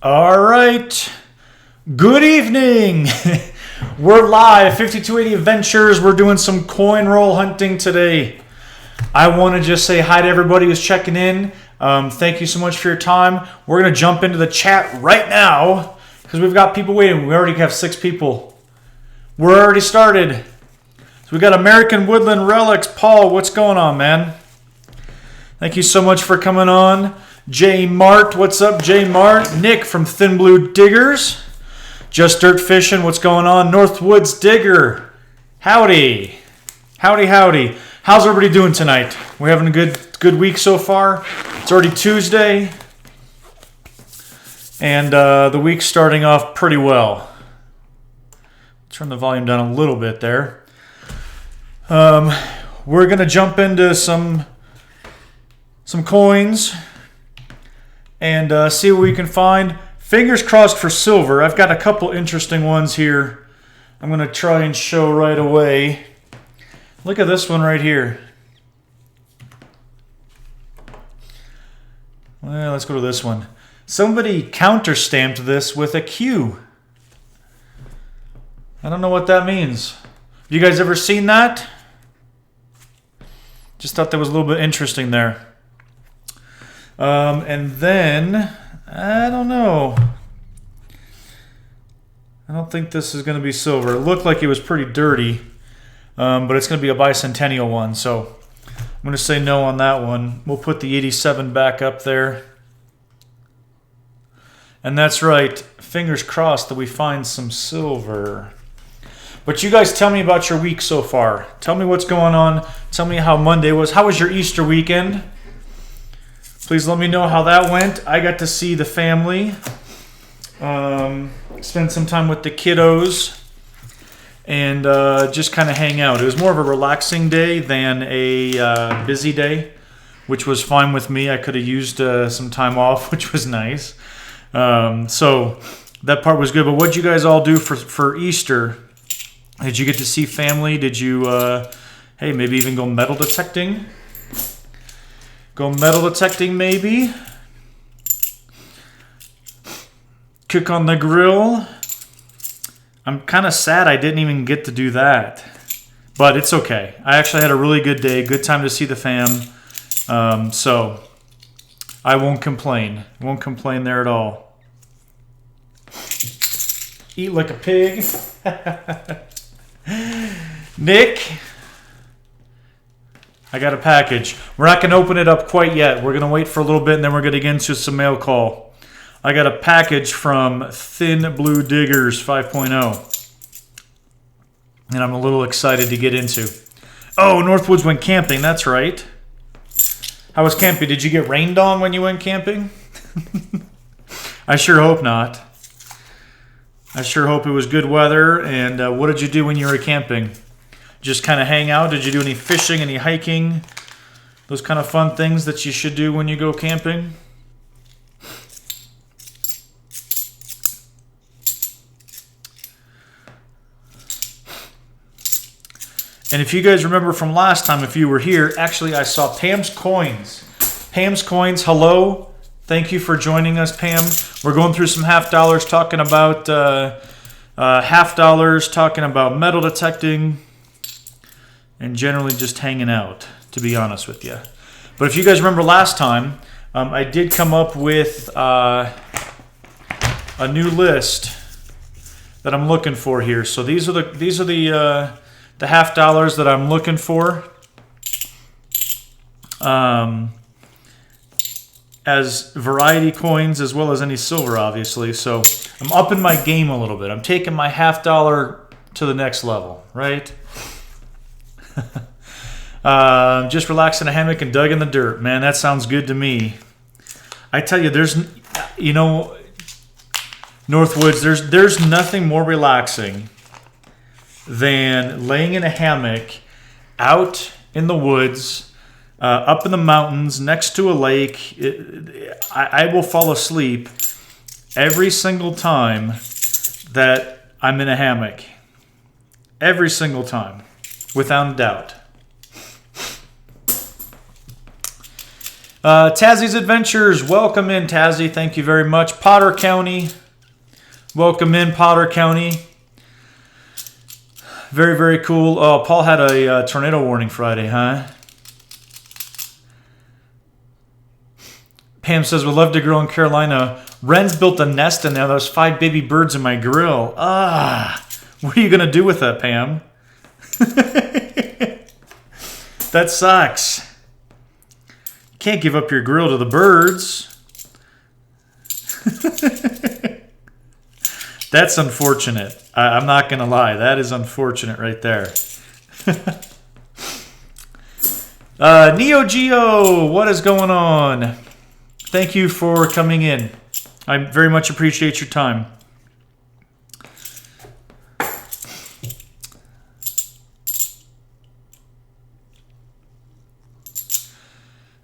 All right. Good evening. We're live, 5280 Adventures. We're doing some coin roll hunting today. I want to just say hi to everybody who's checking in. Thank you so much for your time. We're going to jump into the chat right now because we've got people waiting. We already have 6 people. We're already started. So we got American Woodland Relics. Paul, what's going on, man? Thank you so much for coming on. J Mart, what's up, J Mart? Nick from Thin Blue Diggers. Just Dirt Fishing, what's going on? Northwoods Digger. Howdy. Howdy, howdy. How's everybody doing tonight? We're having a good week so far. It's already Tuesday. And the week's starting off pretty well. Turn the volume down a little bit there. We're going to jump into some coins and see what we can find. Fingers crossed for silver. I've got a couple interesting ones here I'm going to try and show right away. Look at this one right here. Well, let's go to this one. Somebody counter-stamped this with a Q. I don't know what that means. You guys ever seen that? Just thought that was a little bit interesting there. And then, I don't know. I don't think this is going to be silver. It looked like it was pretty dirty, but it's going to be a bicentennial one. So I'm going to say no on that one. We'll put the 87 back up there. And that's right. Fingers crossed that we find some silver. But you guys tell me about your week so far. Tell me what's going on. Tell me how Monday was. How was your Easter weekend? Please let me know how that went. I got to see the family, spend some time with the kiddos, and just kind of hang out. It was more of a relaxing day than a busy day, which was fine with me. I could have used some time off, which was nice. So that part was good. But what did you guys all do for Easter? Did you get to see family? Did you, hey, maybe even go metal detecting? Go metal detecting, maybe. Cook on the grill. I'm kind of sad I didn't even get to do that. But it's okay. I actually had a really good day. Good time to see the fam. So I won't complain. Won't complain there at all. Eat like a pig. Nick. I got a package. We're not going to open it up quite yet. We're going to wait for a little bit, and then we're going to get into some mail call. I got a package from Thin Blue Diggers 5.0. And I'm a little excited to get into. Oh, Northwoods went camping. That's right. How was camping? Did you get rained on when you went camping? I sure hope not. I sure hope it was good weather. And what did you do when you were camping? Just kind of hang out? Did you do any fishing, any hiking? Those kind of fun things that you should do when you go camping? And if you guys remember from last time, if you were here, actually I saw Pam's Coins. Pam's Coins, hello. Thank you for joining us, Pam. We're going through some half dollars, talking about half dollars, talking about metal detecting, and generally just hanging out, to be honest with you. But if you guys remember last time, I did come up with a new list that I'm looking for here. So these are the half dollars that I'm looking for, as variety coins as well as any silver, obviously. So I'm upping my game a little bit. I'm taking my half dollar to the next level, right? Just relaxed in a hammock and dug in the dirt. Man, that sounds good to me. I tell you, Northwoods, there's nothing more relaxing than laying in a hammock out in the woods, up in the mountains, next to a lake. I will fall asleep every single time that I'm in a hammock. Every single time. Without a doubt. Tazzy's Adventures, welcome in, Tazzy. Thank you very much. Potter County, welcome in, Potter County. Very, very cool. Oh, Paul had a tornado warning Friday, huh? Pam says, would love to grill in Carolina. Ren's built a nest in there. There's 5 baby birds in my grill. What are you going to do with that, Pam? That sucks. Can't give up your grill to the birds. That's unfortunate. I'm not going to lie. That is unfortunate right there. Neo Geo, what is going on? Thank you for coming in. I very much appreciate your time.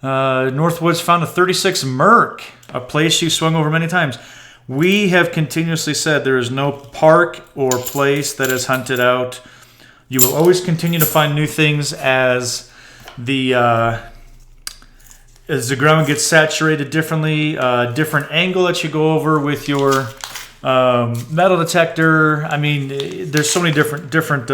Northwoods found a 36 Merc, a place you swung over many times. We have continuously said there is no park or place that is hunted out. You will always continue to find new things as the ground gets saturated differently. Different angle that you go over with your metal detector. I mean, there's so many different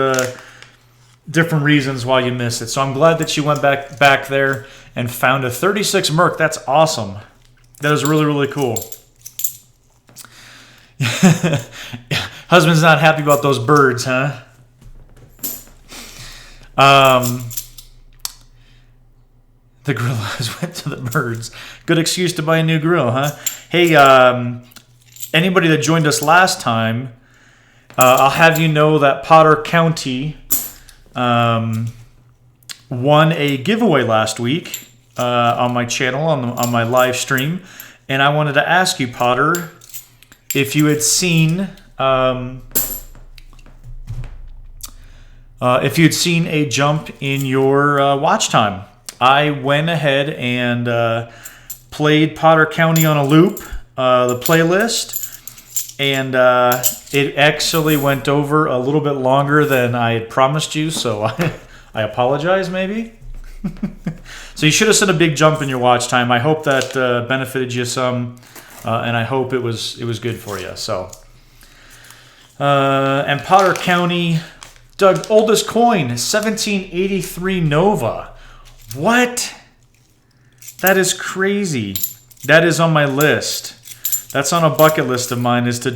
reasons why you miss it. So I'm glad that you went back there and found a 36 Merc. That's awesome. That is really, really cool. Husband's not happy about those birds, huh? The grill went to the birds. Good excuse to buy a new grill, huh? Hey, anybody that joined us last time, I'll have you know that Potter County won a giveaway last week on my channel, on my live stream. And I wanted to ask you, Potter, if you had seen a jump in your watch time. I went ahead and played Potter County on a loop, the playlist, and it actually went over a little bit longer than I had promised you, so I apologize maybe. So you should have seen a big jump in your watch time. I hope that benefited you some, and I hope it was good for you. So, and Potter County, Doug, oldest coin, 1783 Nova. What? That is crazy. That is on my list. That's on a bucket list of mine. Is to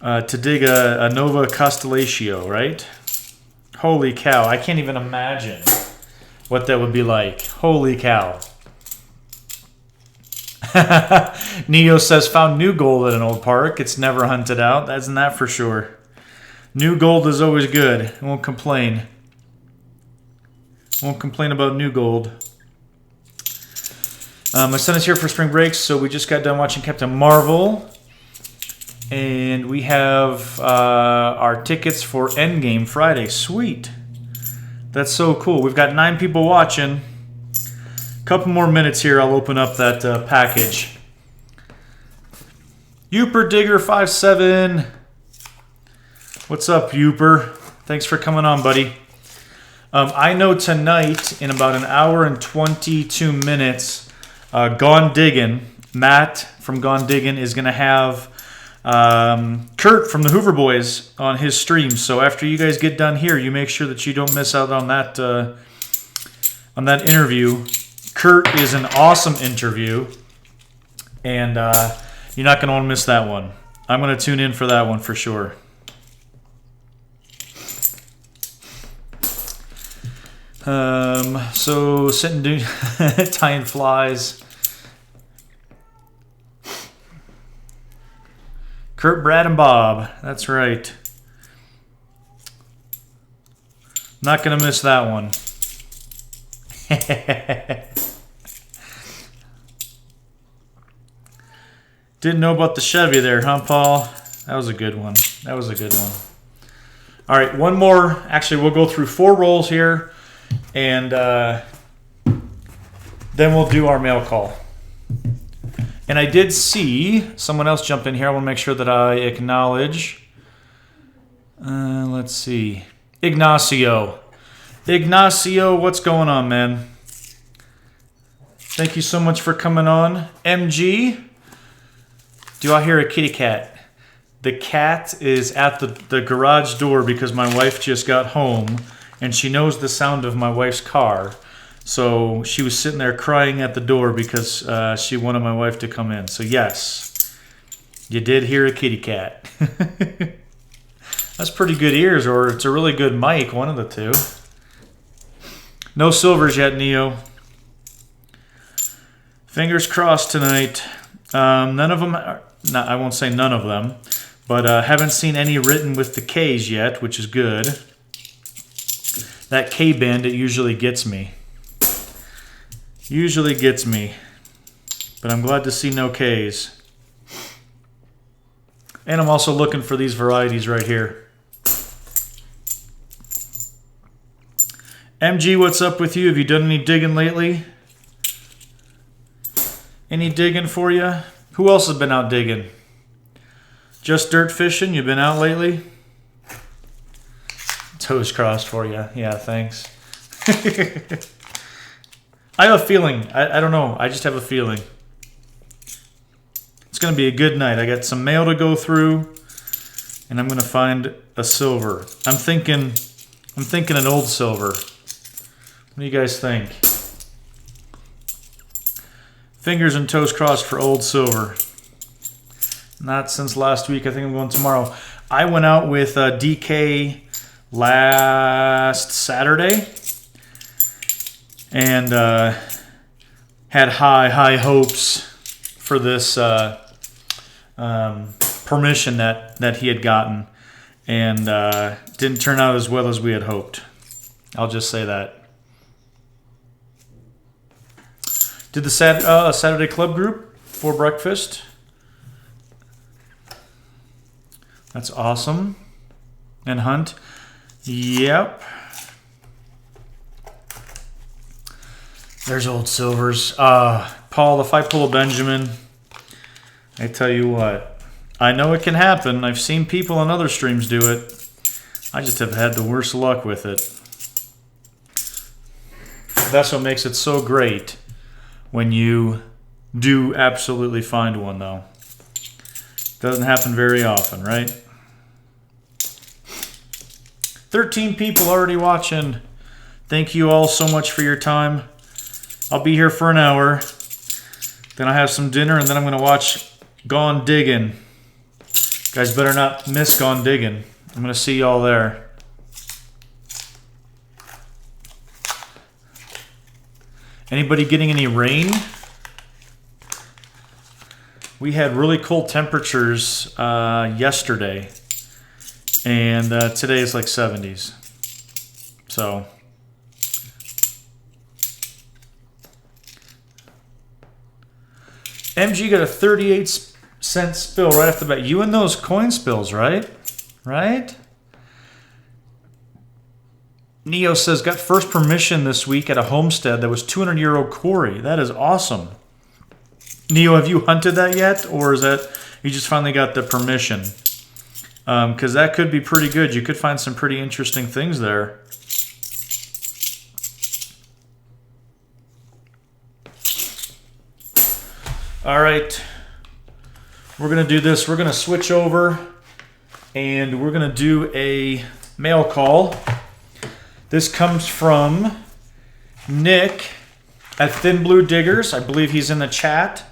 dig a Nova Constellatio, right? Holy cow! I can't even imagine what that would be like. Holy cow! Neo says found new gold at an old park. It's never hunted out. Isn't that for sure? New gold is always good. I won't complain. Won't complain about new gold. My son is here for spring break, so we just got done watching Captain Marvel. And we have our tickets for Endgame Friday. Sweet. That's so cool. We've got 9 people watching. Couple more minutes here. I'll open up that package. Uper Digger 57. What's up, Uper? Thanks for coming on, buddy. I know tonight, in about an hour and 22 minutes, Gone Diggin', Matt from Gone Diggin' is going to have Kurt from the Hoover Boys on his stream. So after you guys get done here, you make sure that you don't miss out on that interview. Kurt is an awesome interview, and you're not going to want to miss that one. I'm going to tune in for that one for sure. So sitting doing tying flies. Kurt, Brad, and Bob. That's right. Not gonna miss that one. Didn't know about the Chevy there, huh, Paul? That was a good one. That was a good one. All right, one more. Actually, we'll go through 4 rolls here. And then we'll do our mail call. And I did see someone else jump in here. I want to make sure that I acknowledge. Let's see. Ignacio. Ignacio, what's going on, man? Thank you so much for coming on. MG, do I hear a kitty cat? The cat is at the garage door because my wife just got home and she knows the sound of my wife's car. So she was sitting there crying at the door because she wanted my wife to come in. So yes, you did hear a kitty cat. That's pretty good ears, or it's a really good mic, one of the two. No silvers yet, Neo. Fingers crossed tonight. None of them, I won't say none of them, but haven't seen any written with the K's yet, which is good. That K bandit usually gets me. Usually gets me. But I'm glad to see no K's. And I'm also looking for these varieties right here. MG, what's up with you? Have you done any digging lately? Any digging for you? Who else has been out digging? Just dirt fishing? You been out lately? Toes crossed for you. Yeah, thanks. I have a feeling. I don't know. I just have a feeling. It's going to be a good night. I got some mail to go through, and I'm going to find a silver. I'm thinking an old silver. What do you guys think? Fingers and toes crossed for old silver. Not since last week. I think I'm going tomorrow. I went out with DK last Saturday and had high hopes for this permission that he had gotten, and didn't turn out as well as we had hoped. I'll just say that. Did the Saturday Club group for breakfast. That's awesome. And hunt. Yep. There's old silvers. Paul, if I pull a Benjamin, I tell you what, I know it can happen. I've seen people on other streams do it. I just have had the worst luck with it. That's what makes it so great when you do absolutely find one, though. Doesn't happen very often, right? 13 people already watching. Thank you all so much for your time. I'll be here for an hour. Then I have some dinner, and then I'm going to watch Gone Diggin'. You guys better not miss Gone Diggin'. I'm going to see y'all there. Anybody getting any rain? We had really cold temperatures yesterday, and today is like 70s. So MG got a 38-cent spill right off the bat. You and those coin spills, right? Right? Neo says, got first permission this week at a homestead that was 200-year-old quarry. That is awesome. Neo, have you hunted that yet? Or is that you just finally got the permission? Because that could be pretty good. You could find some pretty interesting things there. All right. We're going to do this. We're going to switch over, and we're going to do a mail call. This comes from Nick at Thin Blue Diggers. I believe he's in the chat.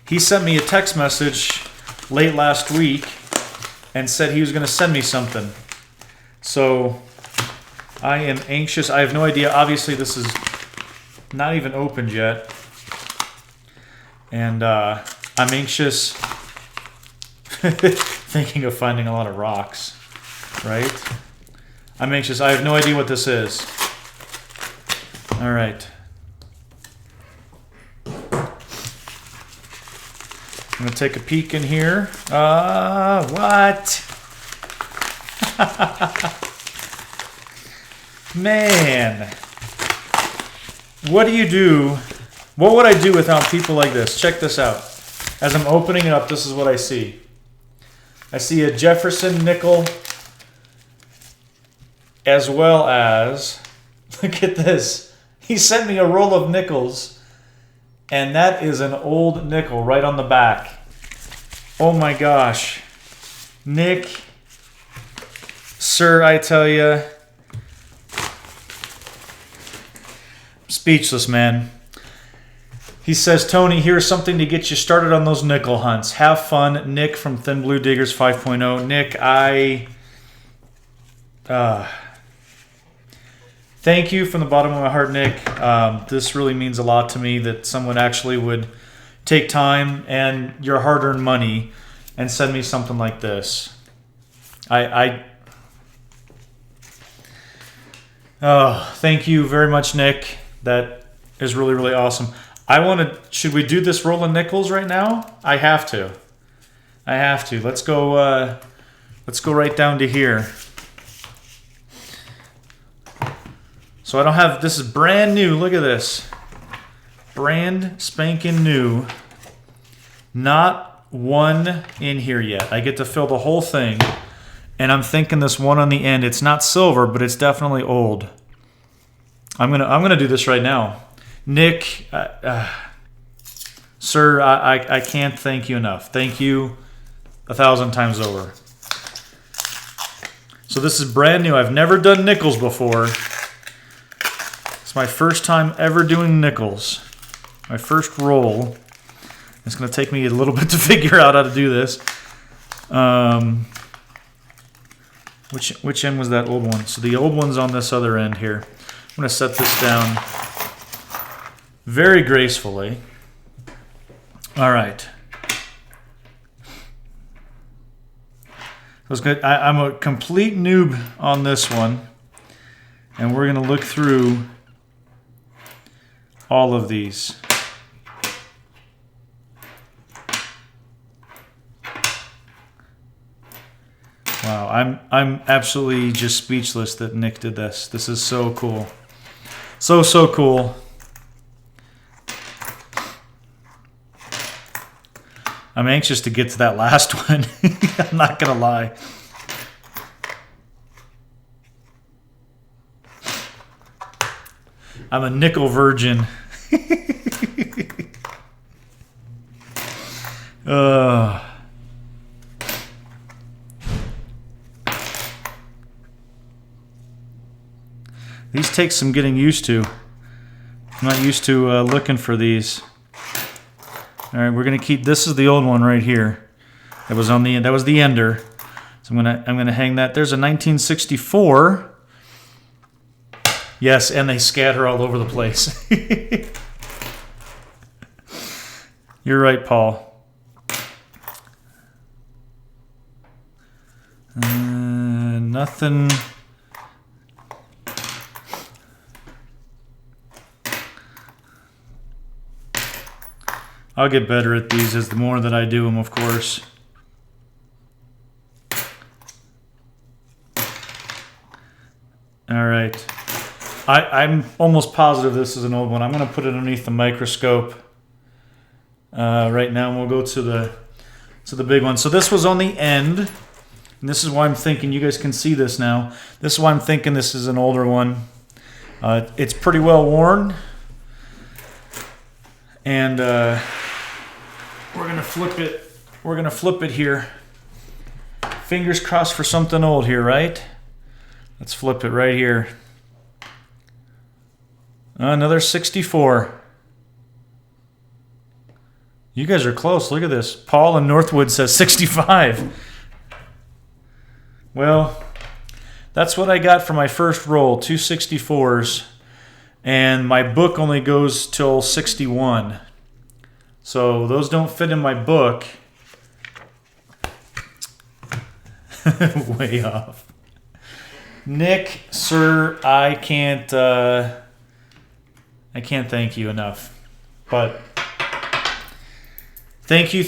He sent me a text message late last week and said he was going to send me something. So I am anxious. I have no idea. Obviously, this is not even opened yet. And I'm anxious thinking of finding a lot of rocks, right? I'm anxious. I have no idea what this is. All right. I'm going to take a peek in here. What? Man. What do you do? What would I do without people like this? Check this out. As I'm opening it up, this is what I see. I see a Jefferson nickel, as well as, look at this. He sent me a roll of nickels, and that is an old nickel right on the back. Oh my gosh. Nick, sir, I tell you, speechless, man. He says, Tony, here's something to get you started on those nickel hunts. Have fun. Nick from Thin Blue Diggers 5.0. Nick, thank you from the bottom of my heart, Nick. This really means a lot to me that someone actually would take time and your hard-earned money and send me something like this. Thank you very much, Nick. That is really, really awesome. Should we do this roll of nickels right now? I have to. Let's go right down to here. So I don't have, this is brand new. Look at this. Brand spanking new. Not one in here yet. I get to fill the whole thing. And I'm thinking this one on the end, it's not silver, but it's definitely old. I'm gonna do this right now. Nick, sir, I can't thank you enough. Thank you 1,000 times over. So this is brand new. I've never done nickels before. It's my first time ever doing nickels. My first roll. It's going to take me a little bit to figure out how to do this. Which end was that old one? So the old one's on this other end here. I'm going to set this down very gracefully. All right. I'm a complete noob on this one. And we're going to look through all of these. Wow, I'm absolutely just speechless that Nick did this. This is so cool. So cool. I'm anxious to get to that last one. I'm not gonna lie. I'm a nickel virgin. These take some getting used to. I'm not used to looking for these. All right, we're gonna keep. This is the old one right here. That was on the. That was the ender. So I'm gonna hang that. There's a 1964. Yes, and they scatter all over the place. You're right, Paul. Nothing. I'll get better at these as the more that I do them, of course. All right. I'm almost positive this is an old one. I'm going to put it underneath the microscope right now, and we'll go to the big one. So this was on the end, and this is why I'm thinking you guys can see this now. This is why I'm thinking this is an older one. It's pretty well worn, and we're gonna flip it. We're gonna flip it here. Fingers crossed for something old here, right? Let's flip it right here. Another 64. You guys are close. Look at this. Paul in Northwood says 65. Well, that's what I got for my first roll, 2 64s. And my book only goes till 61. So those don't fit in my book. Way off. Nick, sir, I can't thank you enough. But thank you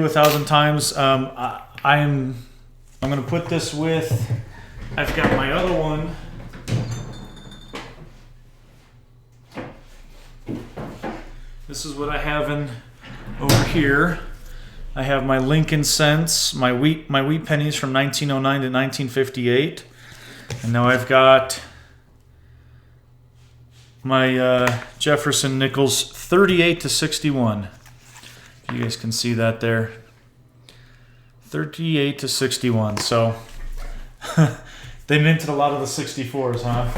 1,000 times. I'm gonna put this with. I've got my other one. This is what I have in over here. I have my Lincoln cents, my wheat pennies from 1909 to 1958, and now I've got my Jefferson Nichols 38 to 61. You guys can see that there. 38 to 61. So they minted a lot of the 64s, huh?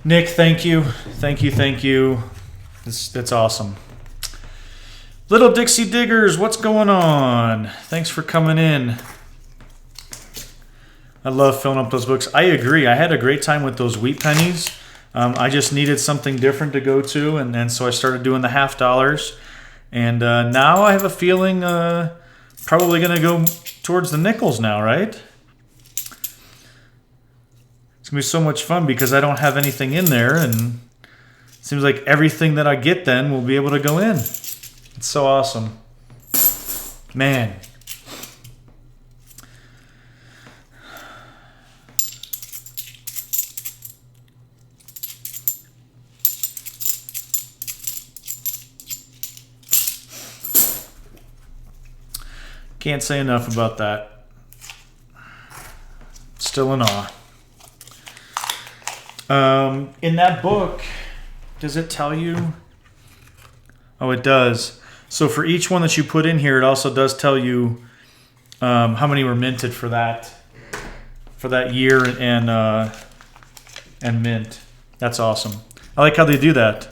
Nick, thank you. Thank you. That's awesome. Little Dixie Diggers, what's going on? Thanks for coming in. I love filling up those books. I agree. I had a great time with those wheat pennies. I just needed something different to go to, and so I started doing the $50. And now I have a feeling probably going to go towards the nickels now, right? It's going to be so much fun because I don't have anything in there, and it seems like everything that I get then will be able to go in. It's so awesome. Man. Can't say enough about that. Still in awe. In that book, does it tell you? Oh, it does. So for each one that you put in here, it also does tell you how many were minted for that year and mint. That's awesome. I like how they do that.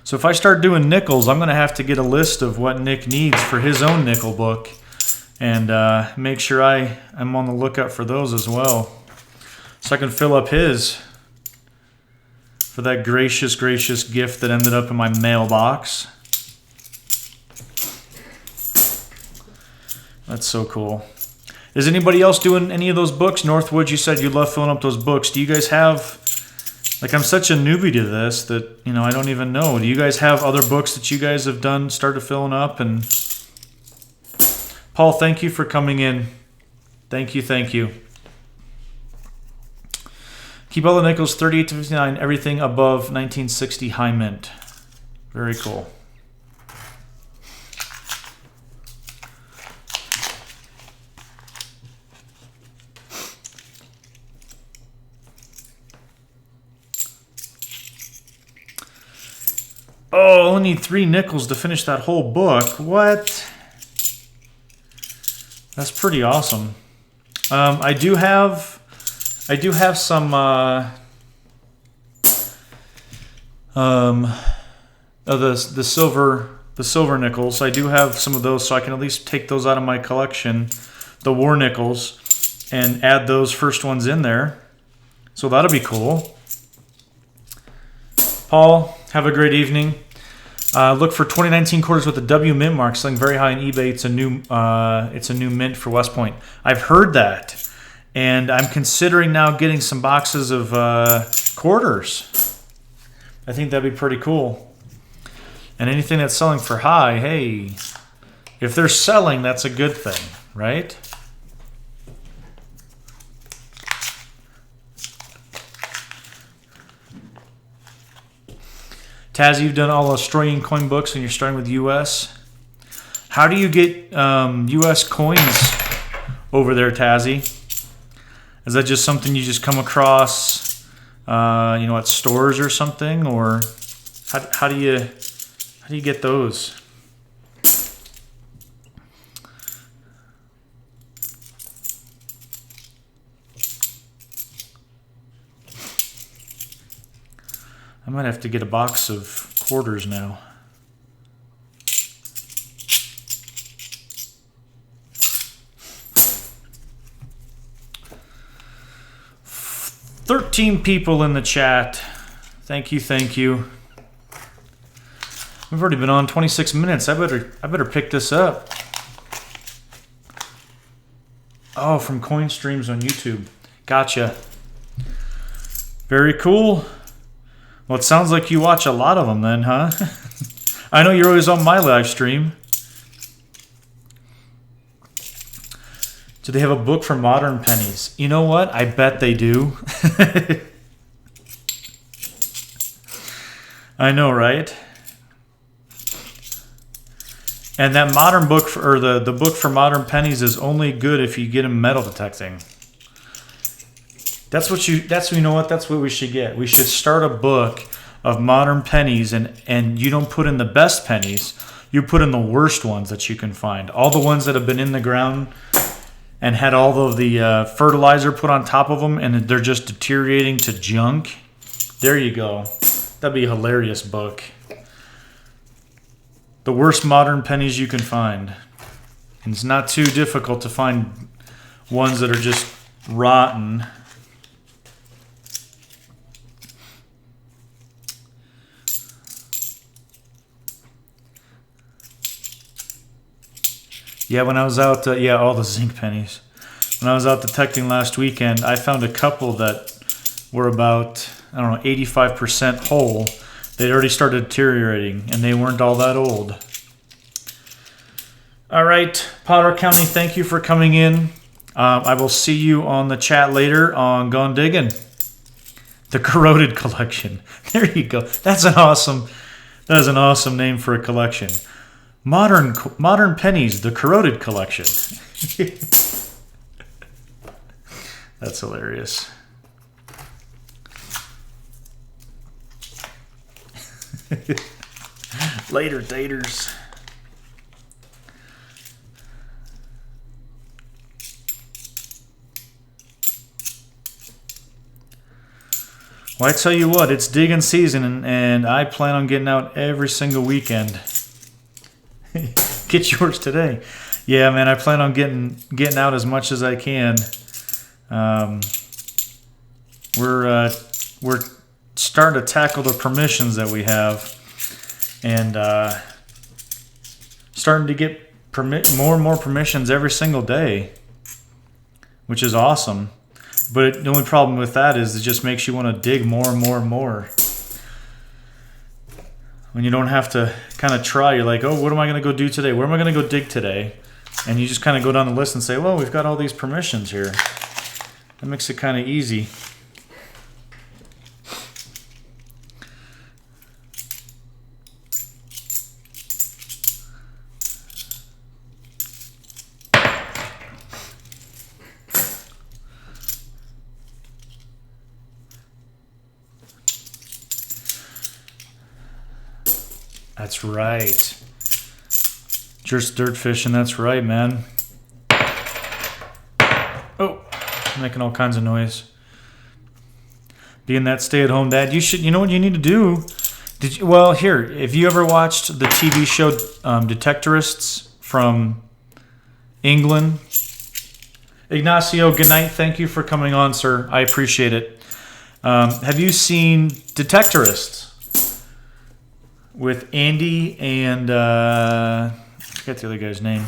So if I start doing nickels, I'm going to have to get a list of what Nick needs for his own nickel book and make sure I'm on the lookout for those as well. So I can fill up his for that gracious gift that ended up in my mailbox. That's so cool. Is anybody else doing any of those books? Northwood, you said you love filling up those books. Do you guys have... Like, I'm such a newbie to this that, I don't even know. Do you guys have other books that you guys have done, started filling up? And Paul, thank you for coming in. Thank you. Keep all the nickels 38 to 59, everything above 1960 high mint. Very cool. Oh, only need 3 nickels to finish that whole book. What? That's pretty awesome. I do have some the silver nickels. I do have some of those, so I can at least take those out of my collection, the war nickels, and add those first ones in there. So that'll be cool. Paul, have a great evening. Look for 2019 quarters with the W mint mark, selling very high on eBay. It's a new mint for West Point. I've heard that, and I'm considering now getting some boxes of quarters. I think that'd be pretty cool. And anything that's selling for high, hey, if they're selling, that's a good thing, right? Tazzy, you've done all Australian coin books and you're starting with US. How do you get US coins over there, Tazzy? Is that just something you just come across, at stores or something? Or how do you get those? I might have to get a box of quarters now. "13 people in the chat. Thank you. We've already been on 26 minutes. I better pick this up. Oh, from Coin Streams on YouTube. Gotcha. Very cool. Well, it sounds like you watch a lot of them then, huh? I know you're always on my live stream. Do they have a book for modern pennies? You know what? I bet they do. I know, right? And that modern book or the book for modern pennies is only good if you get them metal detecting. That's what you know what, that's what we should get. We should start a book of modern pennies, and you don't put in the best pennies, you put in the worst ones that you can find. All the ones that have been in the ground and had all of the fertilizer put on top of them and they're just deteriorating to junk. There you go. That'd be a hilarious book. The worst modern pennies you can find. And it's not too difficult to find ones that are just rotten. Yeah, when I was out, all the zinc pennies. When I was out detecting last weekend, I found a couple that were about, 85% whole. They'd already started deteriorating, and they weren't all that old. All right, Potter County, thank you for coming in. I will see you on the chat later on Gone Digging. The Corroded Collection. There you go. That is an awesome name for a collection. Modern Pennies, the Corroded Collection. That's hilarious. Later, daters. Well, I tell you what, it's digging season, and I plan on getting out every single weekend. Get yours today. Yeah, man, I plan on getting out as much as I can. We're starting to tackle the permissions that we have, and starting to get more and more permissions every single day, which is awesome. But the only problem with that is it just makes you want to dig more and more and more. When you don't have to kind of try, you're like, oh, what am I going to go do today? Where am I going to go dig today? And you just kind of go down the list and say, well, we've got all these permissions here. That makes it kind of easy. That's right. Just dirt fishing, that's right, man. Oh, making all kinds of noise. Being that stay-at-home dad, you know what you need to do? Well, here, have you ever watched the TV show Detectorists from England? Ignacio, good night. Thank you for coming on, sir. I appreciate it. Have you seen Detectorists? With Andy and I forget the other guy's name.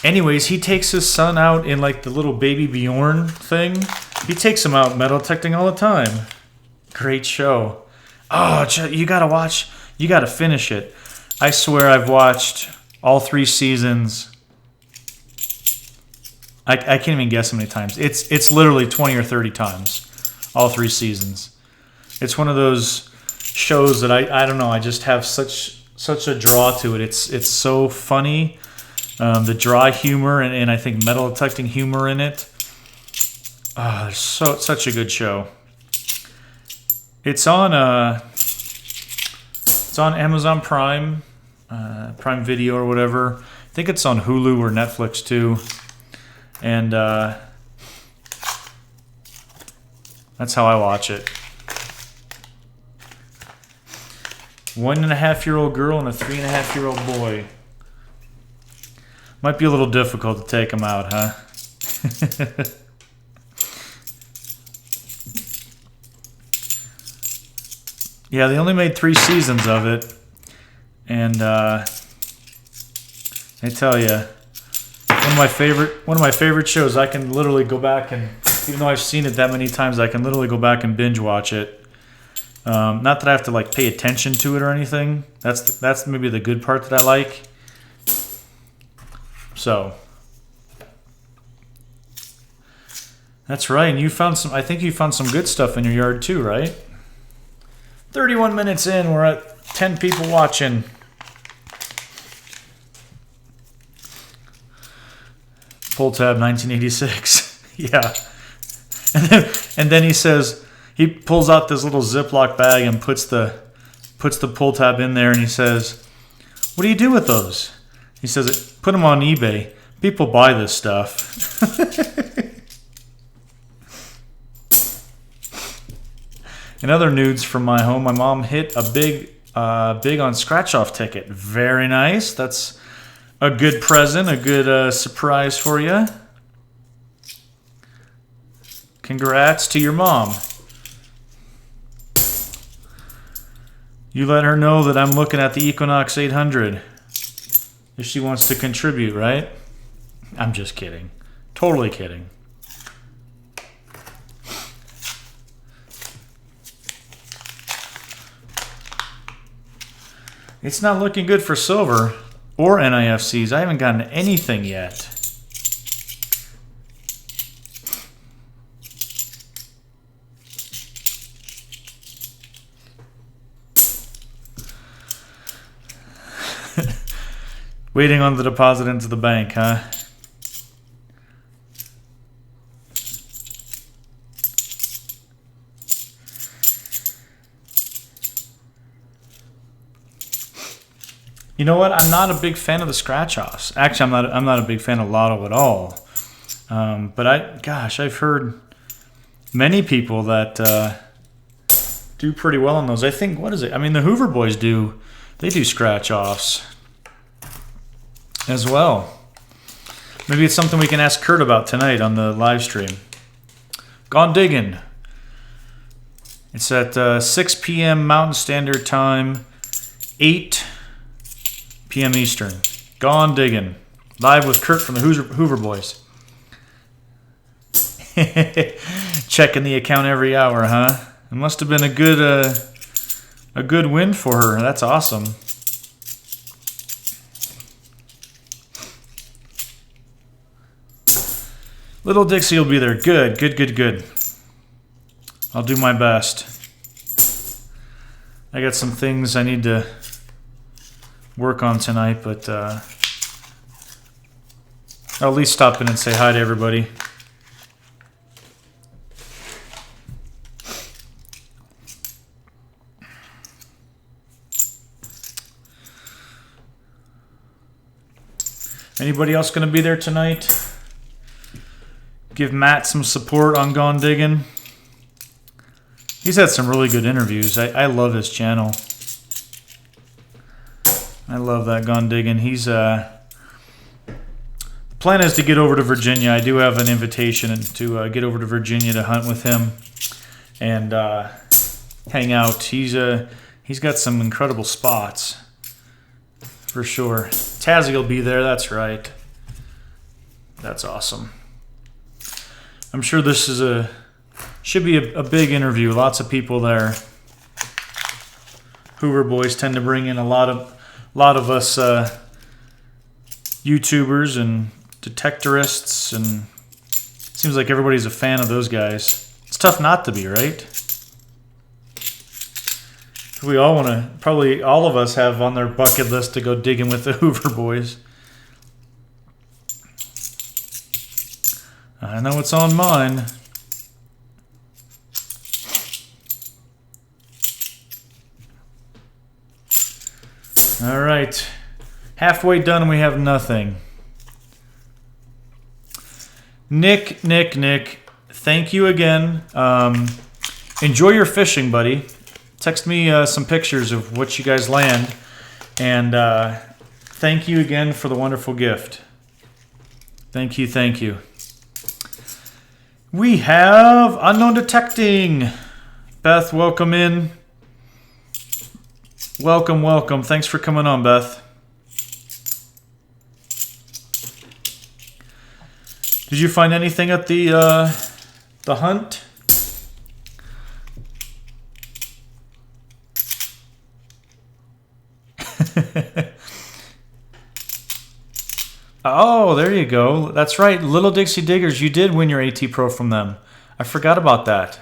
Anyways, he takes his son out in like the little baby Bjorn thing. He takes him out metal detecting all the time. Great show. Oh, you gotta watch. You gotta finish it. I swear I've watched all 3 seasons. I can't even guess how many times. It's literally 20 or 30 times. All 3 seasons. It's one of those shows that I don't know, I just have such a draw to it. It's so funny, the dry humor and I think metal detecting humor in it. Such a good show. It's on Amazon Prime, Prime Video or whatever. I think it's on Hulu or Netflix too, and that's how I watch it. 1.5-year-old girl and a 3.5-year-old boy. Might be a little difficult to take them out, huh? Yeah, they only made 3 seasons of it, and I tell you, one of my favorite shows. I can literally go back and, even though I've seen it that many times, I can literally go back and binge watch it. Not that I have to like pay attention to it or anything. That's maybe the good part that I like. So that's right. And I think you found some good stuff in your yard too, right? 31 minutes in, we're at 10 people watching. Pull tab 1986. Yeah. And then he says, he pulls out this little Ziploc bag and puts the pull tab in there, and he says, "What do you do with those?" He says, "Put them on eBay. People buy this stuff." In other nudes from my home, my mom hit a big on scratch-off ticket. Very nice. That's a good present, a good surprise for you. Congrats to your mom. You let her know that I'm looking at the Equinox 800 if she wants to contribute, right? I'm just kidding. Totally kidding. It's not looking good for silver or NIFCs. I haven't gotten anything yet. Waiting on the deposit into the bank, huh? You know what? I'm not a big fan of the scratch-offs. Actually, I'm not a big fan of Lotto at all. But I've heard many people that do pretty well on those. I think, what is it? I mean, the Hoover Boys do scratch-offs as well. Maybe it's something we can ask Kurt about tonight on the live stream. Gone digging. It's at 6 p.m. Mountain Standard Time, 8 p.m. Eastern. Gone digging. Live with Kurt from the Hoover Boys. Checking the account every hour, huh? It must have been a good win for her. That's awesome. Little Dixie will be there. Good, good, good, good. I'll do my best. I got some things I need to work on tonight, but I'll at least stop in and say hi to everybody. Anybody else going to be there tonight? Give Matt some support on Gone Diggin'. He's had some really good interviews. I love his channel. I love that Gone Diggin'. He's plan is to get over to Virginia. I do have an invitation to get over to Virginia to hunt with him and hang out. He's got some incredible spots for sure. Tazzy will be there. That's right. That's awesome. I'm sure this is should be a big interview. Lots of people there. Hoover Boys tend to bring in a lot of us YouTubers and detectorists, and it seems like everybody's a fan of those guys. It's tough not to be, right? We all want to, probably all of us have on their bucket list to go digging with the Hoover Boys. I know it's on mine. All right. Halfway done and we have nothing. Nick, thank you again. Enjoy your fishing, buddy. Text me some pictures of what you guys land. And thank you again for the wonderful gift. Thank you. We have Unknown Detecting. Beth, welcome in. Welcome. Thanks for coming on, Beth. Did you find anything at the hunt? Oh, there you go. That's right. Little Dixie Diggers, you did win your AT Pro from them. I forgot about that.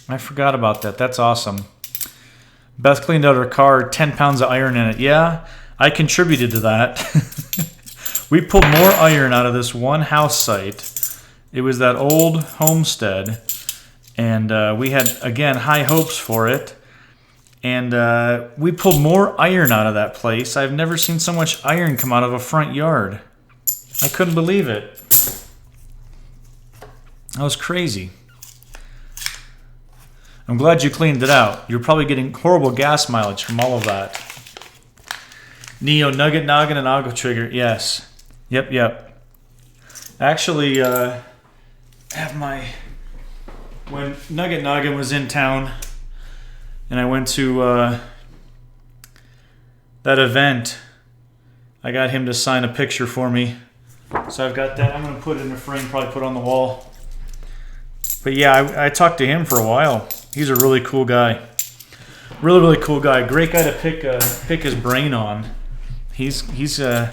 That's awesome. Beth cleaned out her car, 10 pounds of iron in it. Yeah, I contributed to that. We pulled more iron out of this one house site. It was that old homestead, and we had, again, high hopes for it. And we pulled more iron out of that place. I've never seen so much iron come out of a front yard. I couldn't believe it. That was crazy. I'm glad you cleaned it out. You're probably getting horrible gas mileage from all of that. Neo, Nugget Noggin, and Auto Trigger. Yes. Yep. Actually, when Nugget Noggin was in town, and I went to that event, I got him to sign a picture for me. So I've got that. I'm going to put it in a frame, probably put it on the wall. But yeah, I talked to him for a while. He's a really cool guy. Really cool guy. Great guy to pick his brain on. He's a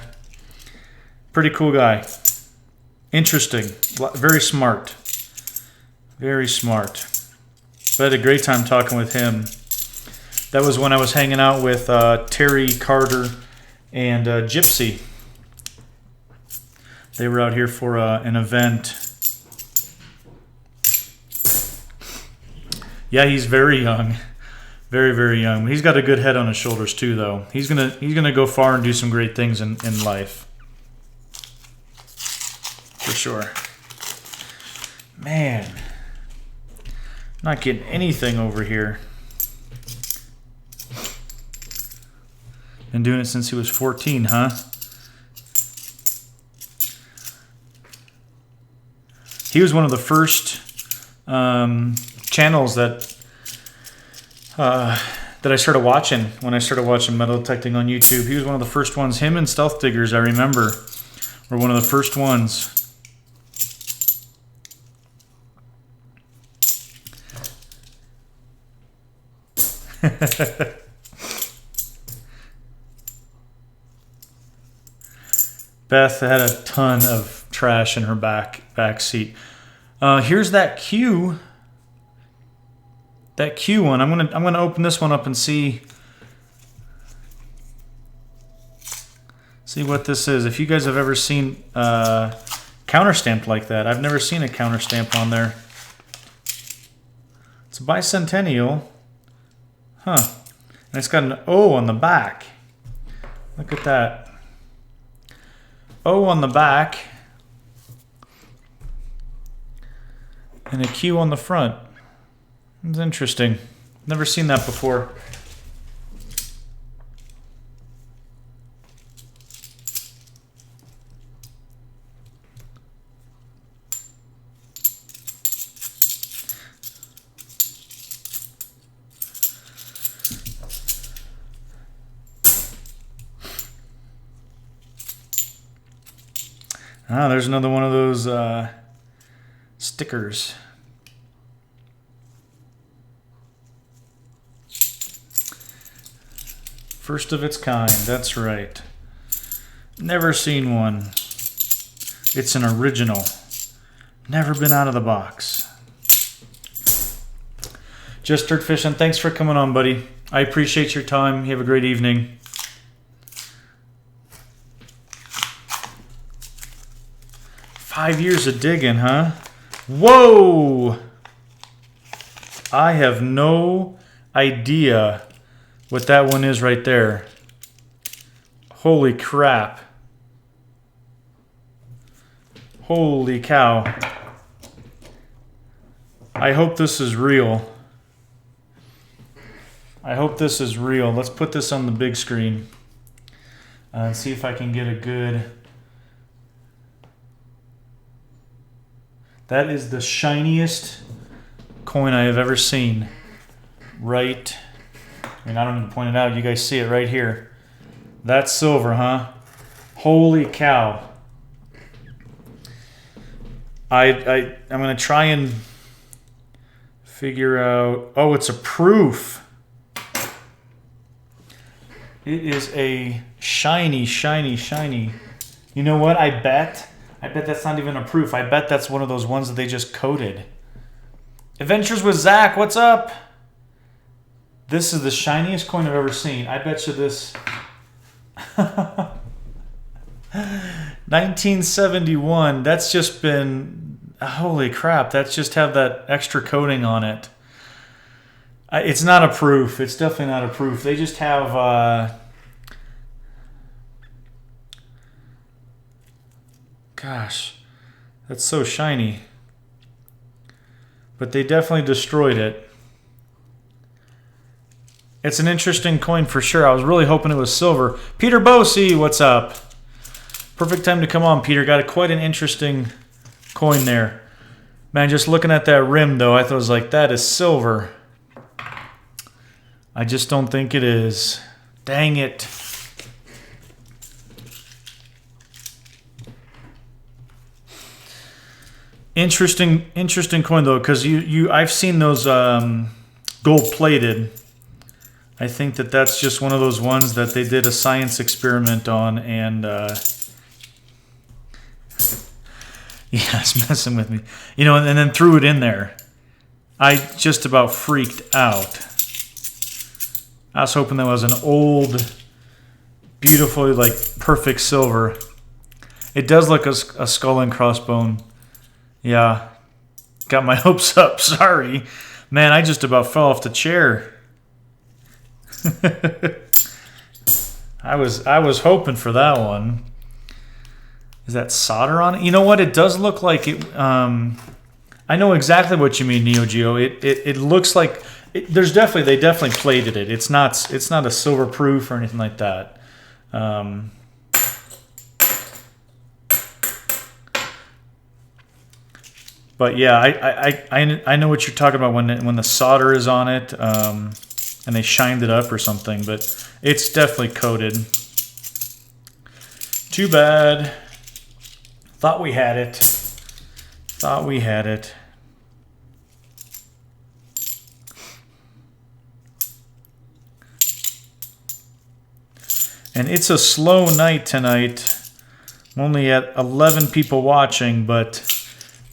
pretty cool guy. Interesting. Very smart. Very smart. I had a great time talking with him. That was when I was hanging out with Terry Carter and Gypsy. They were out here for an event. Yeah, he's very young. Very young. He's got a good head on his shoulders too, though. He's gonna go far and do some great things in life. For sure. Man. Not getting anything over here. Been doing it since he was 14, huh? He was one of the first channels that I started watching when I started watching metal detecting on YouTube. He was one of the first ones. Him and Stealth Diggers, I remember, were one of the first ones. Beth had a ton of trash in her back seat. Here's that Q. That Q one. I'm gonna open this one up and see what this is. If you guys have ever seen counter stamped like that, I've never seen a counter stamp on there. It's a bicentennial, huh? And it's got an O on the back. Look at that. O on the back and a Q on the front. It's interesting. Never seen that before. Ah, there's another one of those stickers. First of its kind, that's right. Never seen one. It's an original. Never been out of the box. Just Dirt Fishing, thanks for coming on, buddy. I appreciate your time. You have a great evening. Five years of digging, huh? Whoa! I have no idea what that one is right there. Holy crap. Holy cow. I hope this is real. I hope this is real. Let's put this on the big screen and see if I can get a good... That is the shiniest coin I have ever seen. Right. I mean, I don't need to point it out. You guys see it right here. That's silver, huh? Holy cow. I'm going to try and figure out... Oh, it's a proof. It is a shiny. You know what? I bet that's not even a proof. I bet that's one of those ones that they just coated. Adventures with Zach, what's up? This is the shiniest coin I've ever seen. I bet you this... 1971. That's just been, holy crap. That's just have that extra coating on it. It's not a proof. It's definitely not a proof. They just have, gosh, that's so shiny. But they definitely destroyed it. It's an interesting coin for sure. I was really hoping it was silver. Peter Bosey, what's up? Perfect time to come on, Peter. Got quite an interesting coin there. Man, just looking at that rim, though, I thought it was like, that is silver. I just don't think it is. Dang it. Interesting coin though, because I've seen those gold plated. I think that's just one of those ones that they did a science experiment on, and yeah, it's messing with me, and then threw it in there. I just about freaked out. I was hoping that was an old, beautifully perfect silver. It does look a skull and crossbone. Yeah, got my hopes up. Sorry. Man, I just about fell off the chair. I was hoping for that one. Is that solder on it? You know what? It does look like it. I know exactly what you mean, Neo Geo. It looks like they definitely plated it. It's not a silver proof or anything like that. But yeah, I know what you're talking about when the solder is on it, and they shined it up or something. But it's definitely coated. Too bad. Thought we had it. Thought we had it. And it's a slow night tonight. I'm only at 11 people watching, but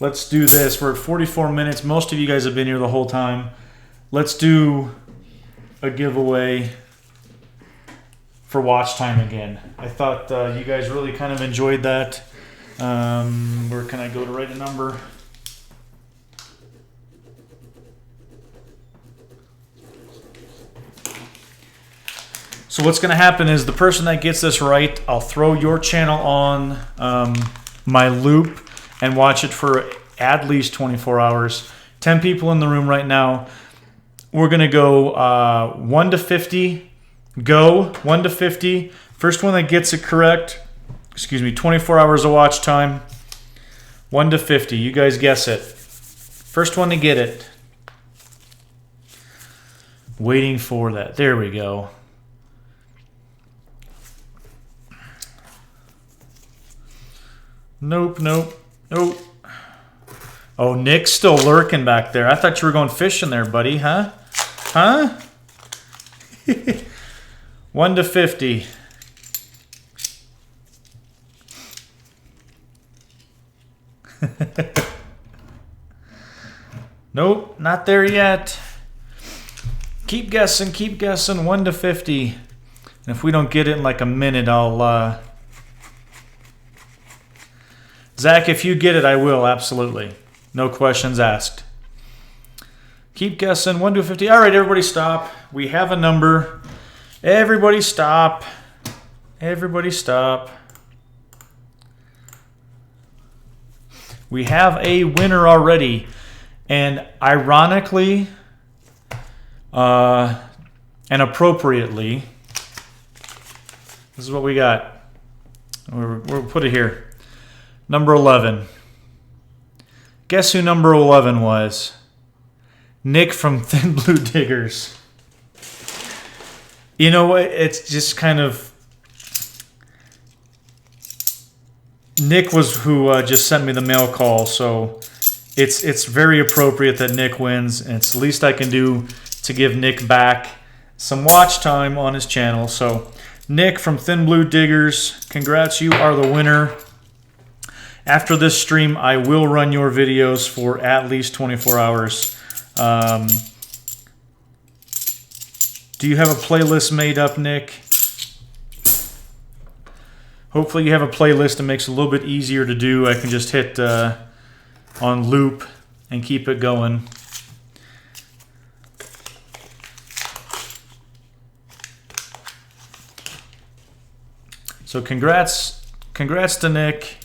let's do this. We're at 44 minutes. Most of you guys have been here the whole time. Let's do a giveaway for watch time again. I thought you guys really kind of enjoyed that. Where can I go to write a number? So what's going to happen is the person that gets this right, I'll throw your channel on my loop and watch it for at least 24 hours. 10 people in the room right now. We're going to go 1 to 50. Go 1 to 50. First one that gets it correct, 24 hours of watch time. 1 to 50. You guys guess it. First one to get it. Waiting for that. There we go. Nope. Oh, Nick's still lurking back there. I thought you were going fishing there, buddy, huh? 1 to 50. Nope, not there yet. Keep guessing. 1 to 50. And if we don't get it in like a minute, I'll... Zach, if you get it, I will, absolutely. No questions asked. Keep guessing. 1 to 50. All right, everybody stop. We have a number. Everybody stop. Everybody stop. We have a winner already. And ironically, and appropriately, this is what we got. We'll put it here. Number 11. Guess who number 11 was? Nick from Thin Blue Diggers. You know what? It's just kind of... Nick was who just sent me the mail call, so it's very appropriate that Nick wins, and it's the least I can do to give Nick back some watch time on his channel. So, Nick from Thin Blue Diggers, congrats, you are the winner. After this stream, I will run your videos for at least 24 hours. Do you have a playlist made up, Nick? Hopefully you have a playlist that makes it a little bit easier to do. I can just hit on loop and keep it going. So congrats to Nick.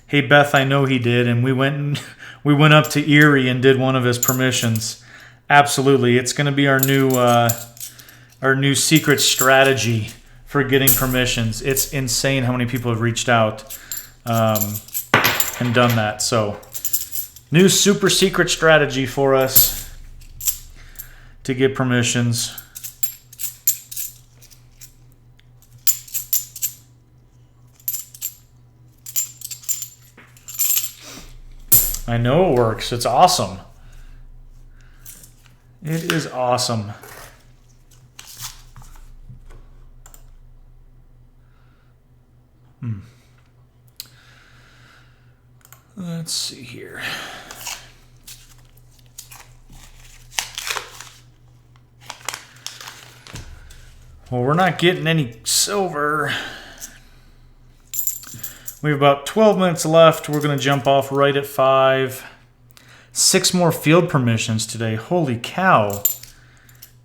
Hey Beth, I know he did, and we went up to Erie and did one of his permissions. Absolutely, it's going to be our new secret strategy for getting permissions. It's insane how many people have reached out and done that. So, new super secret strategy for us to get permissions. I know it works. It's awesome. It is awesome. Let's see here. Well, we're not getting any silver. We have about 12 minutes left. We're going to jump off right at 5. 6 more field permissions today. Holy cow.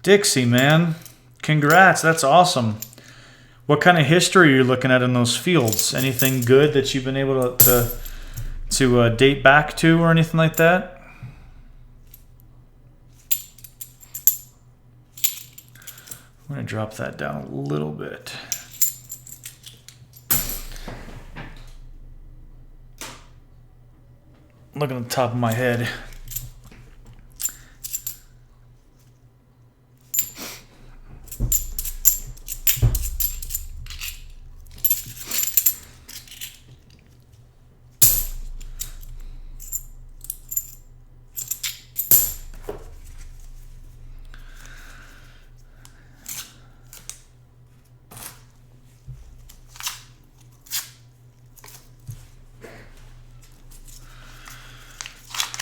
Dixie, man. Congrats. That's awesome. What kind of history are you looking at in those fields? Anything good that you've been able to date back to or anything like that? I'm going to drop that down a little bit. Look at the top of my head.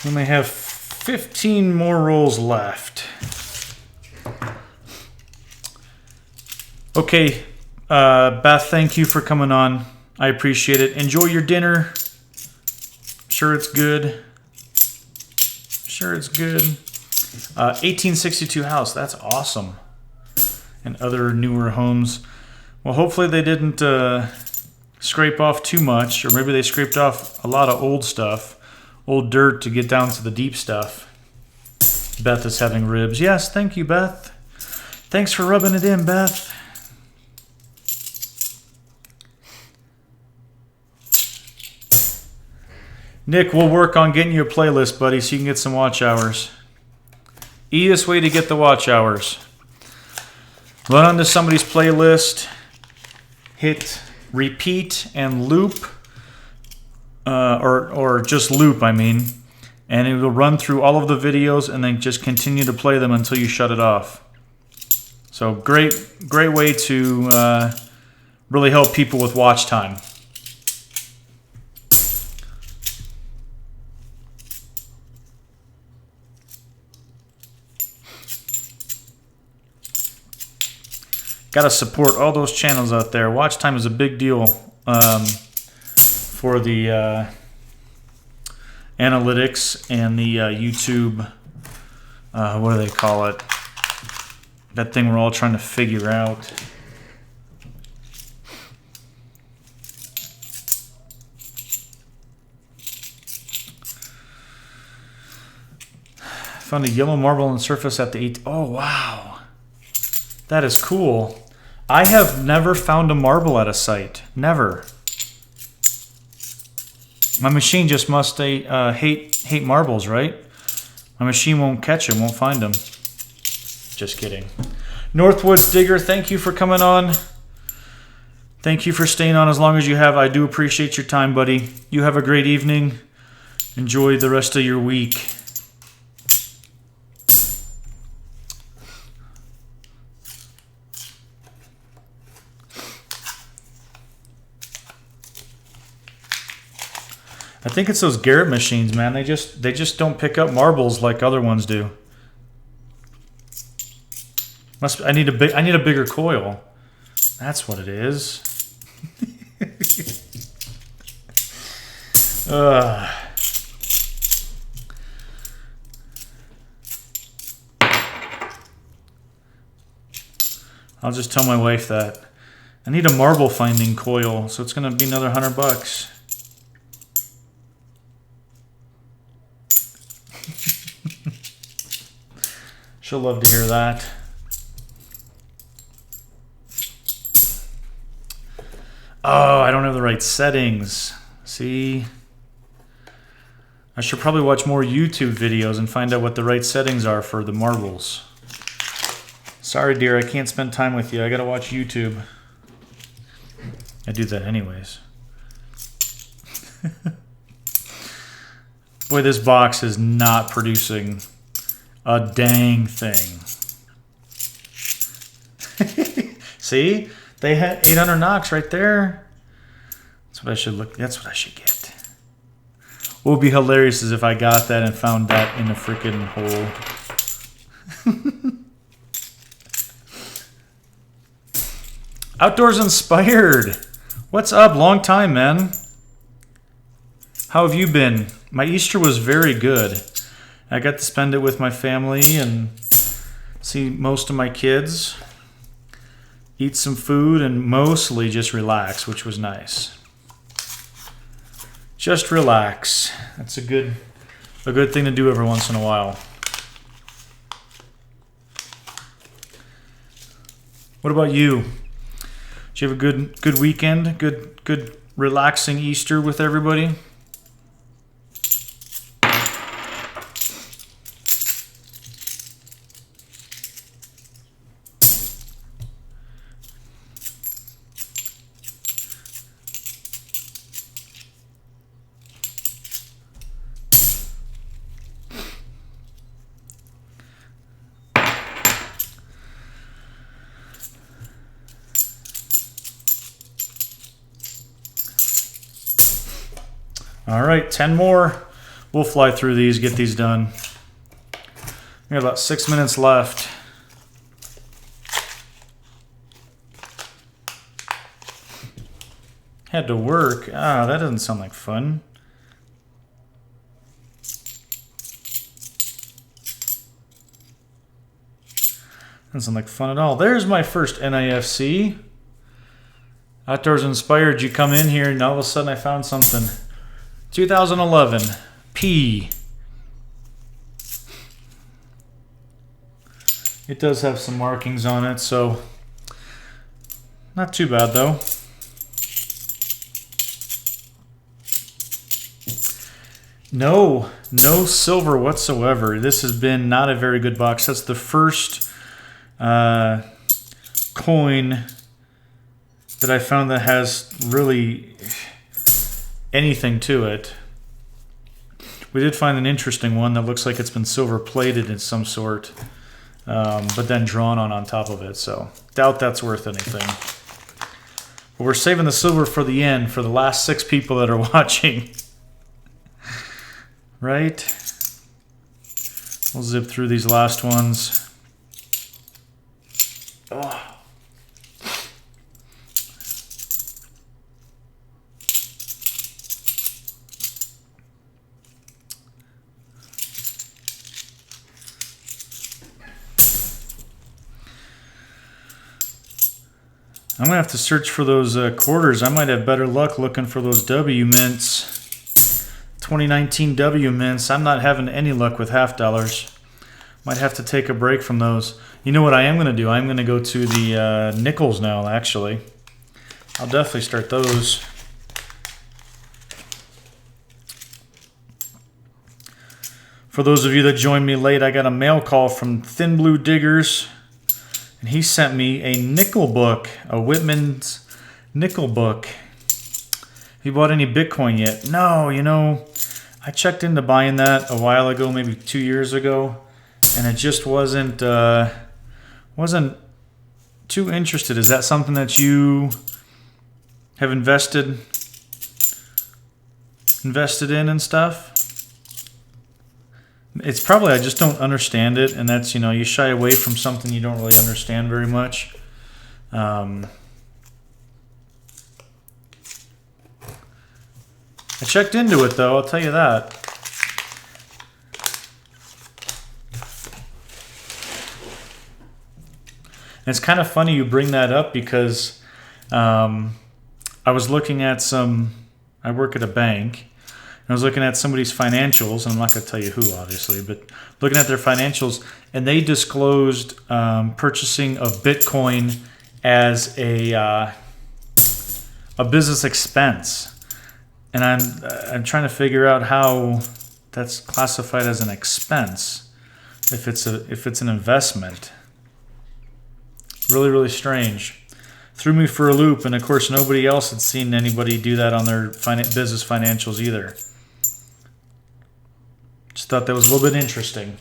We may have 15 more rolls left. Okay, Beth, thank you for coming on. I appreciate it. Enjoy your dinner. Sure it's good. Sure it's good. 1862 house, that's awesome. And other newer homes. Well, hopefully they didn't scrape off too much, or maybe they scraped off a lot of old stuff. Old dirt to get down to the deep stuff. Beth is having ribs. Yes, thank you, Beth. Thanks for rubbing it in, Beth. Nick, we'll work on getting you a playlist, buddy, so you can get some watch hours. Easiest way to get the watch hours. Run onto somebody's playlist, hit repeat and loop. Or just loop, I mean, and it will run through all of the videos and then just continue to play them until you shut it off. So great way to really help people with watch time. Got to support all those channels out there. Watch time is a big deal. For the analytics and the YouTube, what do they call it? That thing we're all trying to figure out. Found a yellow marble on the surface at the 8. Oh, wow. That is cool. I have never found a marble at a site. Never. My machine just must hate marbles, right? My machine won't catch them, won't find them. Just kidding. Northwoods Digger, thank you for coming on. Thank you for staying on as long as you have. I do appreciate your time, buddy. You have a great evening. Enjoy the rest of your week. I think it's those Garrett machines, man. They just don't pick up marbles like other ones do. I need a bigger coil. That's what it is. I'll just tell my wife that. I need a marble finding coil, so it's going to be another $100. She'll love to hear that. Oh, I don't have the right settings. See? I should probably watch more YouTube videos and find out what the right settings are for the marbles. Sorry, dear, I can't spend time with you. I gotta watch YouTube. I do that anyways. Boy, this box is not producing a dang thing. See? They had 800 knocks right there. That's what I should look. That's what I should get. What would be hilarious is if I got that and found that in a freaking hole. Outdoors Inspired. What's up? Long time, man. How have you been? My Easter was very good. I got to spend it with my family and see most of my kids. Eat some food and mostly just relax, which was nice. Just relax. That's a good thing to do every once in a while. What about you? Did you have a good weekend? Good relaxing Easter with everybody? All right, 10 more. We'll fly through these, get these done. We got about 6 minutes left. Had to work. Ah, that doesn't sound like fun. Doesn't sound like fun at all. There's my first NIFC. Outdoors Inspired. You come in here and all of a sudden I found something. 2011 P. It does have some markings on it, so not too bad though. No silver whatsoever. This has been not a very good box. That's the first coin that I found that has really anything to it. We did find an interesting one that looks like it's been silver plated in some sort, but then drawn on top of it, so doubt that's worth anything. But we're saving the silver for the end, for the last 6 people that are watching. Right? We'll zip through these last ones. Oh. I'm going to have to search for those quarters. I might have better luck looking for those W mints. 2019 W mints. I'm not having any luck with half dollars. Might have to take a break from those. You know what I am going to do? I'm going to go to the nickels now, actually. I'll definitely start those. For those of you that joined me late, I got a mail call from Thin Blue Diggers. And he sent me a nickel book, a Whitman's nickel book. Have you bought any Bitcoin yet? No, you know, I checked into buying that a while ago, maybe 2 years ago, and it just wasn't too interested. Is that something that you have invested in and stuff? it's probably I just don't understand it, and that's, you shy away from something you don't really understand very much. I checked into it though, I'll tell you that. And it's kind of funny you bring that up because I was looking at I work at a bank. I was looking at somebody's financials, and I'm not going to tell you who, obviously, but looking at their financials, and they disclosed purchasing of Bitcoin as a business expense, and I'm trying to figure out how that's classified as an expense if it's an investment. Really, really strange. Threw me for a loop, and of course, nobody else had seen anybody do that on their business financials either. Just thought that was a little bit interesting.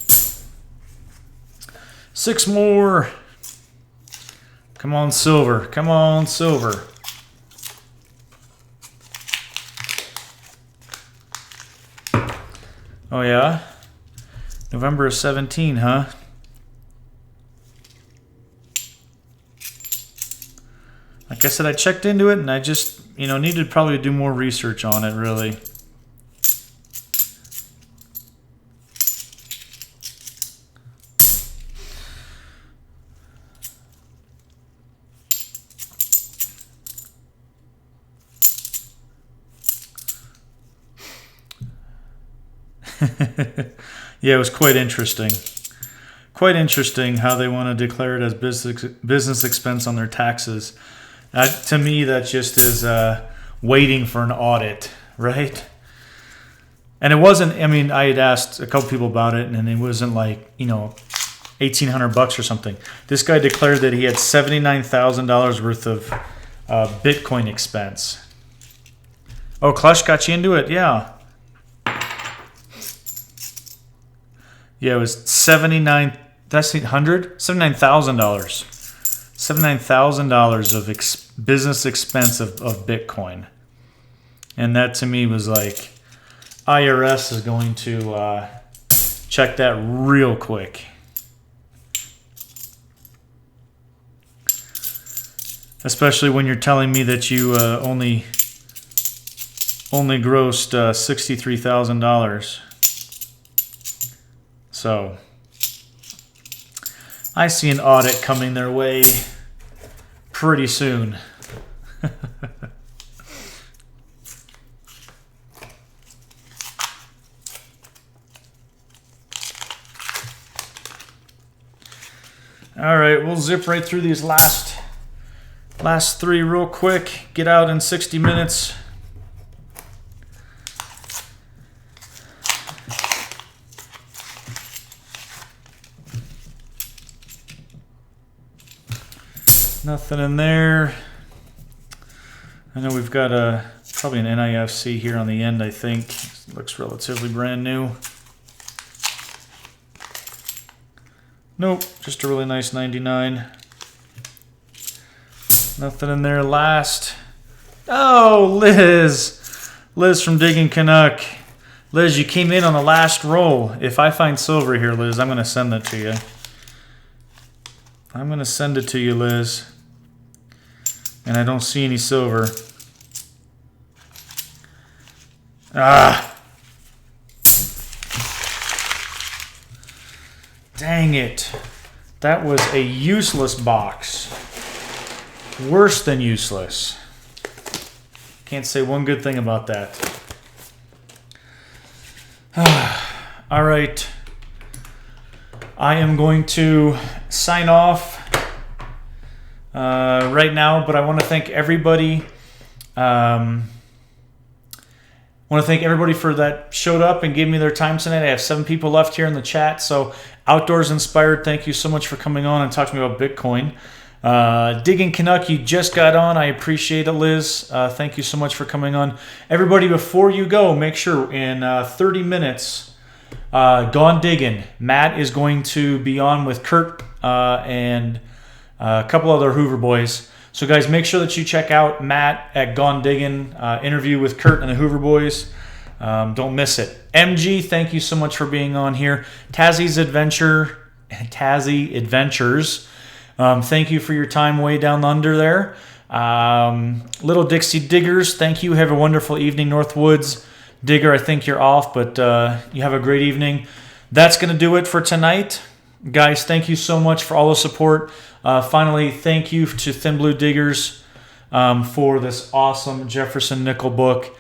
6 more. Come on, silver. Come on, silver. Oh, yeah? November of 17, huh? Like I said, I checked into it, and I just, needed to probably do more research on it, really. Yeah, it was quite interesting. Quite interesting how they want to declare it as business expense on their taxes. To me, that just is waiting for an audit, right? And it wasn't, I had asked a couple people about it, and it wasn't like, $1,800 or something. This guy declared that he had $79,000 worth of Bitcoin expense. Oh, Clutch got you into it? Yeah. Yeah, it was $79,000 $79,000 of business expense of Bitcoin. And that to me was like, IRS is going to check that real quick. Especially when you're telling me that you only grossed $63,000. So I see an audit coming their way pretty soon. All right, we'll zip right through these last 3 real quick. Get out in 60 minutes. Nothing in there. I know we've got probably an NIFC here on the end, I think. Looks relatively brand new. Nope, just a really nice 99. Nothing in there. Last. Oh, Liz. Liz from Digging Canuck. Liz, you came in on the last roll. If I find silver here, Liz, I'm going to send that to you. I'm going to send it to you, Liz. And I don't see any silver. Ah! Dang it. That was a useless box. Worse than useless. Can't say one good thing about that. All right. I am going to sign off right now, but I want to thank everybody. Want to thank everybody for that showed up and gave me their time tonight. I have 7 people left here in the chat. So Outdoors Inspired, thank you so much for coming on and talking to me about Bitcoin. Digging Canuck, you just got on. I appreciate it, Liz. Thank you so much for coming on. Everybody, before you go, make sure in 30 minutes, Gone Digging, Matt is going to be on with Kurt and a couple other Hoover boys. So guys, make sure that you check out Matt at Gone Digging, interview with Kurt and the Hoover boys. Don't miss it. MG, thank you so much for being on here. Tazzy Adventures. Thank you for your time way down under there. Little Dixie Diggers, thank you. Have a wonderful evening. Northwoods Digger, I think you're off, but you have a great evening. That's going to do it for tonight. Guys, thank you so much for all the support. Finally, thank you to Thin Blue Diggers for this awesome Jefferson Nickel book.